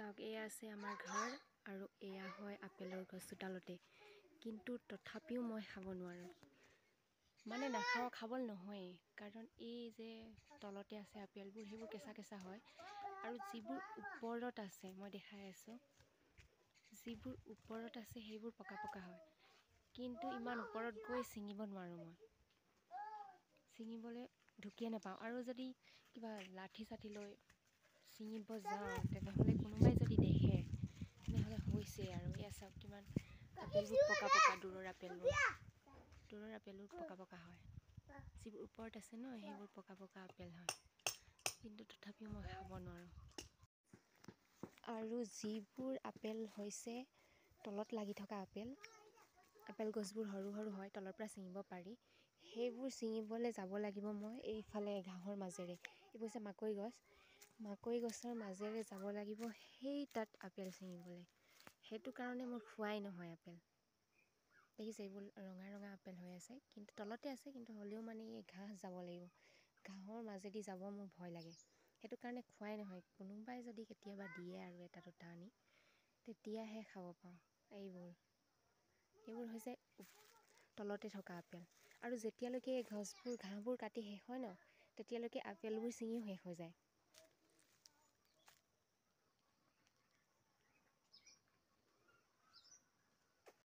চাওক, এয়া আছে আমাৰ ঘৰ আৰু এয়া হয় আপেলৰ গছ চোতালতে। কিন্তু তথাপিও মই খাব নোৱাৰোঁ, মানে নাখাওঁ, খাবলৈ নহয়েই। কাৰণ এই যে তলতে আছে আপেলবোৰ, সেইবোৰ কেঁচা কেঁচা হয়। আৰু যিবোৰ ওপৰত আছে, মই দেখাই আছোঁ, যিবোৰ ওপৰত আছে সেইবোৰ পকা পকা হয়। কিন্তু ইমান ওপৰত গৈ ছিঙিব নোৱাৰোঁ মই, ছিঙিবলৈ ঢুকিয়ে নাপাওঁ। আৰু যদি কিবা লাঠি চাঠি লৈ ছিঙিব যাওঁ, তেনেহ'লে কোনোবাই যদি দেখে তেনেহ'লে হৈছে আৰু। এয়া চাওক কিমান আপেলবোৰ পকা পকা, দূৰৰ আপেলবোৰ পকা পকা হয়। যিবোৰ ওপৰত আছে ন, সেইবোৰ পকা পকা আপেল হয়। কিন্তু তথাপিও মই খাব নোৱাৰোঁ। আৰু যিবোৰ আপেল হৈছে তলত লাগি থকা আপেল গছবোৰ সৰু সৰু হয়, তলৰ পৰা ছিঙিব পাৰি। সেইবোৰ ছিঙিবলৈ যাব লাগিব মই এইফালে ঘাঁহৰ মাজেৰে। এইবোৰ হৈছে মাকৈ গছৰ মাজেৰে যাব লাগিব, সেই তাত আপেল ছিঙিবলৈ। সেইটো কাৰণে মোৰ খোৱাই নহয় আপেল। দেখিছে, এইবোৰ ৰঙা ৰঙা আপেল হৈ আছে, কিন্তু তলতে আছে। কিন্তু হ'লেও মানে এই ঘাঁহ যাব লাগিব, ঘাঁহৰ মাজেদি যাব মোৰ ভয় লাগে। সেইটো কাৰণে খোৱাই নহয়। কোনোবাই যদি কেতিয়াবা দিয়ে আৰু এটা দুটা আনি, তেতিয়াহে খাব পাওঁ। এইবোৰ হৈছে তলতে থকা আপেল। আৰু যেতিয়ালৈকে এই ঘাঁহবোৰ কাটি শেষ হয় ন, তেতিয়ালৈকে আপেলবোৰ ছিঙিও শেষ হৈ যায়।